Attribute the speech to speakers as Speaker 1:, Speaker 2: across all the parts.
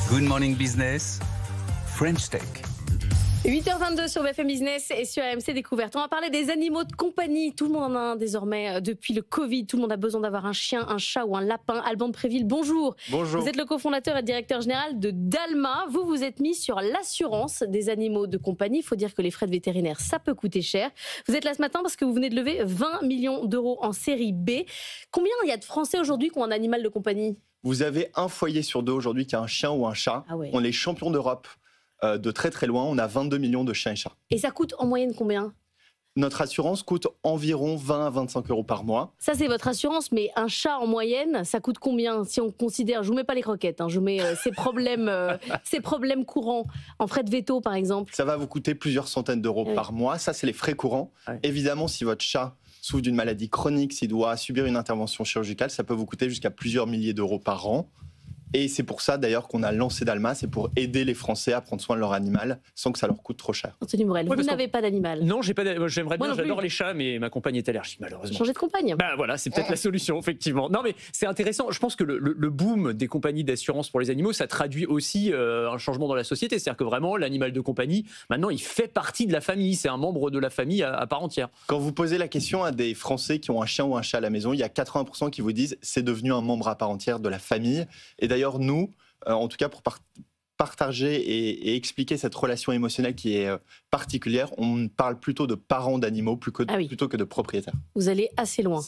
Speaker 1: Good Morning Business, French Tech.
Speaker 2: 8h22 sur BFM Business et sur AMC Découverte. On va parler des animaux de compagnie. Tout le monde en a un désormais depuis le Covid. Tout le monde a besoin d'avoir un chien, un chat ou un lapin. Alban de Préville, bonjour.
Speaker 3: Bonjour.
Speaker 2: Vous êtes le cofondateur et directeur général de Dalma. Vous vous êtes mis sur l'assurance des animaux de compagnie. Il faut dire que les frais de vétérinaire, ça peut coûter cher. Vous êtes là ce matin parce que vous venez de lever 20 millions d'euros en série B. Combien il y a de Français aujourd'hui qui ont un animal de compagnie ?
Speaker 3: Vous avez un foyer sur deux aujourd'hui qui a un chien ou un chat.
Speaker 2: Ah ouais.
Speaker 3: On est champion d'Europe de très très loin. On a 22 millions de chiens et chats.
Speaker 2: Et ça coûte en moyenne combien ?
Speaker 3: Notre assurance coûte environ 20 à 25 euros par mois.
Speaker 2: Ça, c'est votre assurance, mais un chat en moyenne, ça coûte combien si on considère, je vous mets pas les croquettes, je vous mets ces problèmes courants en frais de veto, par exemple.
Speaker 3: Ça va vous coûter plusieurs centaines d'euros par mois. Ça, c'est les frais courants.
Speaker 4: Ouais.
Speaker 3: Évidemment, si votre chat souffre d'une maladie chronique, s'il doit subir une intervention chirurgicale, ça peut vous coûter jusqu'à plusieurs milliers d'euros par an. Et c'est pour ça d'ailleurs qu'on a lancé Dalma, c'est pour aider les Français à prendre soin de leur animal sans que ça leur coûte trop cher.
Speaker 2: Anthony Morel,
Speaker 4: Ouais,
Speaker 2: vous n'avez pas d'animal.
Speaker 4: Non, j'aimerais
Speaker 2: Moi
Speaker 4: bien,
Speaker 2: non plus.
Speaker 4: j'adore les chats, mais ma compagne est allergique malheureusement.
Speaker 2: Changer de compagne.
Speaker 4: Bah voilà, c'est peut-être la solution, effectivement. Non, mais c'est intéressant. Je pense que le boom des compagnies d'assurance pour les animaux, ça traduit aussi un changement dans la société. C'est-à-dire que vraiment, l'animal de compagnie, maintenant, il fait partie de la famille. C'est un membre de la famille à part entière.
Speaker 3: Quand vous posez la question à des Français qui ont un chien ou un chat à la maison, il y a 80% qui vous disent c'est devenu un membre à part entière de la famille. Et d'ailleurs, nous, en tout cas pour partager et expliquer cette relation émotionnelle qui est particulière, on parle plutôt de parents d'animaux plutôt que de propriétaires.
Speaker 2: Vous allez assez loin.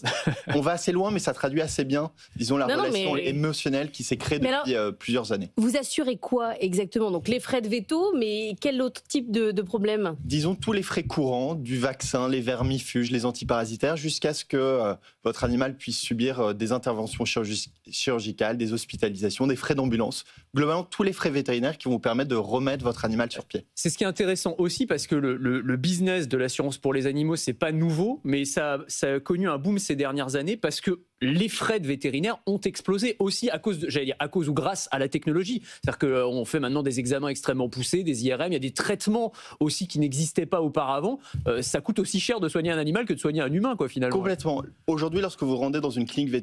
Speaker 3: On va assez loin, mais ça traduit assez bien, disons, la relation
Speaker 2: mais...
Speaker 3: émotionnelle qui s'est créée depuis plusieurs années.
Speaker 2: Vous assurez quoi exactement ? Donc les frais de veto, mais quel autre type de problème ?
Speaker 3: Disons tous les frais courants, du vaccin, les vermifuges, les antiparasitaires, jusqu'à ce que votre animal puisse subir des interventions chirurgicales, des hospitalisations, des frais d'ambulance. Globalement, tous les frais vétérinaires qui vont vous permettre de remettre votre animal sur pied.
Speaker 4: C'est ce qui est intéressant aussi parce que le business de l'assurance pour les animaux, c'est pas nouveau, mais ça a connu un boom ces dernières années parce que les frais de vétérinaire ont explosé aussi à cause ou grâce à la technologie. C'est-à-dire qu'on fait maintenant des examens extrêmement poussés, des IRM, il y a des traitements aussi qui n'existaient pas auparavant. Ça coûte aussi cher de soigner un animal que de soigner un humain, quoi, finalement.
Speaker 3: Complètement. Aujourd'hui, lorsque vous rendez dans une clinique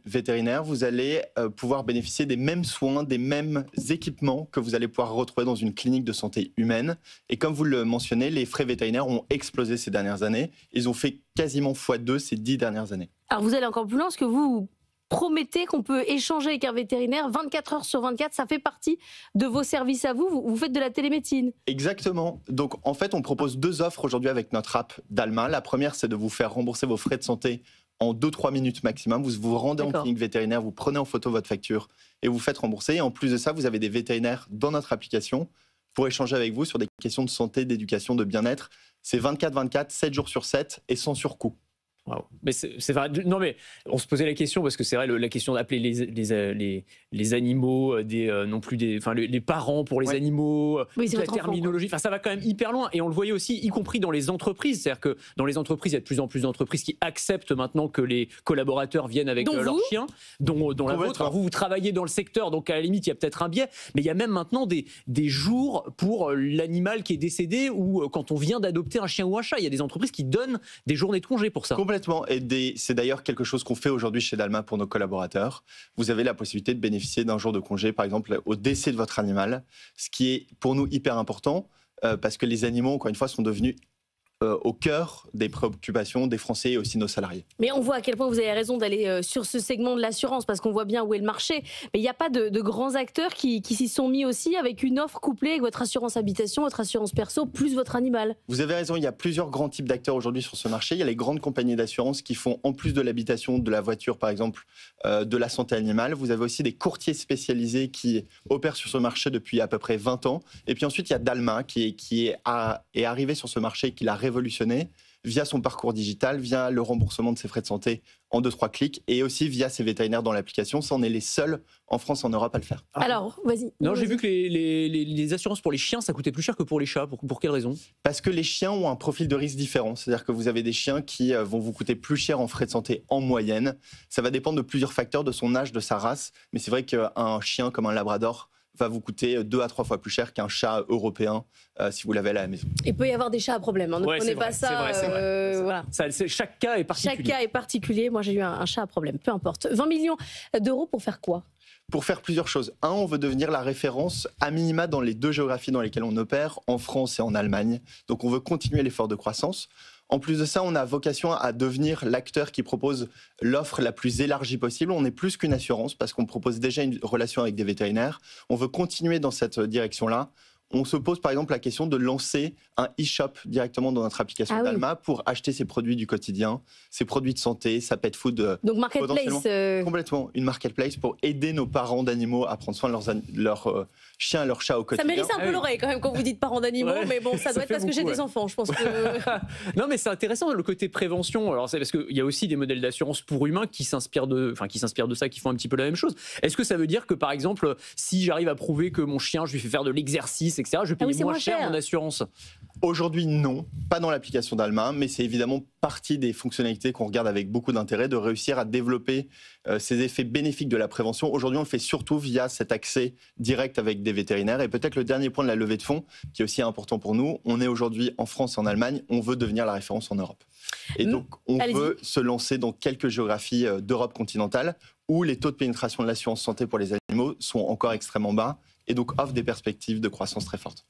Speaker 3: vétérinaire, vous allez pouvoir bénéficier des mêmes soins, des mêmes équipements que vous allez pouvoir retrouver dans une clinique de santé humaine. Et comme vous le mentionnez, les frais vétérinaires ont explosé ces dernières années. Ils ont fait quasiment x2 ces 10 dernières années.
Speaker 2: Alors vous allez encore plus loin, parce que vous promettez qu'on peut échanger avec un vétérinaire 24 heures sur 24, ça fait partie de vos services à vous, vous faites de la télémédecine.
Speaker 3: Exactement. Donc en fait, on propose deux offres aujourd'hui avec notre app Dalma. La première, c'est de vous faire rembourser vos frais de santé en 2-3 minutes maximum. Vous vous rendez en clinique vétérinaire, vous prenez en photo votre facture et vous faites rembourser. Et en plus de ça, vous avez des vétérinaires dans notre application pour échanger avec vous sur des questions de santé, d'éducation, de bien-être. C'est 24/24, 7 jours sur 7 et sans surcoût.
Speaker 4: Wow. Mais c'est vrai. Non, mais on se posait la question parce que c'est vrai, la question d'appeler les animaux non plus les parents pour les animaux, toute la terminologie. Enfin, ça va quand même hyper loin. Et on le voyait aussi, y compris dans les entreprises. C'est-à-dire que dans les entreprises, il y a de plus en plus d'entreprises qui acceptent maintenant que les collaborateurs viennent avec leurs chiens, dont la vôtre. Alors vous travaillez dans le secteur, donc à la limite, il y a peut-être un biais. Mais il y a même maintenant des jours pour l'animal qui est décédé ou quand on vient d'adopter un chien ou un chat. Il y a des entreprises qui donnent des journées de congé pour ça.
Speaker 3: Complètement. Et c'est d'ailleurs quelque chose qu'on fait aujourd'hui chez Dalma pour nos collaborateurs. Vous avez la possibilité de bénéficier d'un jour de congé, par exemple, au décès de votre animal, ce qui est pour nous hyper important parce que les animaux, encore une fois, sont devenus au cœur des préoccupations des Français et aussi nos salariés.
Speaker 2: Mais on voit à quel point vous avez raison d'aller sur ce segment de l'assurance parce qu'on voit bien où est le marché. Mais il n'y a pas de grands acteurs qui s'y sont mis aussi avec une offre couplée avec votre assurance habitation, votre assurance perso, plus votre animal.
Speaker 3: Vous avez raison, il y a plusieurs grands types d'acteurs aujourd'hui sur ce marché. Il y a les grandes compagnies d'assurance qui font, en plus de l'habitation, de la voiture par exemple, de la santé animale. Vous avez aussi des courtiers spécialisés qui opèrent sur ce marché depuis à peu près 20 ans. Et puis ensuite, il y a Dalma qui est arrivé sur ce marché, qui l'a révolutionné via son parcours digital, via le remboursement de ses frais de santé en 2-3 clics et aussi via ses vétérinaires dans l'application. Ça, on est les seuls en France, en Europe à le faire.
Speaker 2: Alors, vas-y.
Speaker 4: Non, j'ai vu que les assurances pour les chiens, ça coûtait plus cher que pour les chats. Pour quelle raison ?
Speaker 3: Parce que les chiens ont un profil de risque différent. C'est-à-dire que vous avez des chiens qui vont vous coûter plus cher en frais de santé en moyenne. Ça va dépendre de plusieurs facteurs, de son âge, de sa race. Mais c'est vrai qu'un chien comme un labrador va vous coûter 2 à 3 fois plus cher qu'un chat européen si vous l'avez à la maison.
Speaker 2: Il peut y avoir des chats à problème. Hein. Ne prenez pas ça.
Speaker 4: C'est vrai.
Speaker 2: Voilà.
Speaker 4: Chaque cas est particulier.
Speaker 2: Chaque cas est particulier. Moi, j'ai eu un chat à problème. Peu importe. 20 millions d'euros pour faire quoi ?
Speaker 3: pour faire plusieurs choses. Un, on veut devenir la référence à minima dans les 2 géographies dans lesquelles on opère, en France et en Allemagne. Donc on veut continuer l'effort de croissance. En plus de ça, on a vocation à devenir l'acteur qui propose l'offre la plus élargie possible. On est plus qu'une assurance parce qu'on propose déjà une relation avec des vétérinaires. On veut continuer dans cette direction-là. On se pose par exemple la question de lancer un e-shop directement dans notre application Dalma pour acheter ses produits du quotidien, ses produits de santé, sa pet food.
Speaker 2: Donc marketplace.
Speaker 3: Complètement, une marketplace pour aider nos parents d'animaux à prendre soin de leurs chiens, leurs chats au quotidien.
Speaker 2: Ça mérite un peu l'oreille quand même quand vous dites parents d'animaux, mais bon, ça doit être parce que j'ai des enfants, je pense que...
Speaker 4: Non, mais c'est intéressant le côté prévention. Alors c'est parce qu'il y a aussi des modèles d'assurance pour humains qui s'inspirent de ça, qui font un petit peu la même chose. Est-ce que ça veut dire que par exemple, si j'arrive à prouver que mon chien, je lui fais faire de l'exercice, etc., je paye moins cher mon assurance?
Speaker 3: Aujourd'hui, non, pas dans l'application Dalma, mais c'est évidemment partie des fonctionnalités qu'on regarde avec beaucoup d'intérêt, de réussir à développer ces effets bénéfiques de la prévention. Aujourd'hui, on le fait surtout via cet accès direct avec des vétérinaires. Et peut-être le dernier point de la levée de fonds, qui est aussi important pour nous, on est aujourd'hui en France et en Allemagne, on veut devenir la référence en Europe. Et donc, on veut se lancer dans quelques géographies d'Europe continentale où les taux de pénétration de l'assurance santé pour les animaux sont encore extrêmement bas et donc offrent des perspectives de croissance très fortes.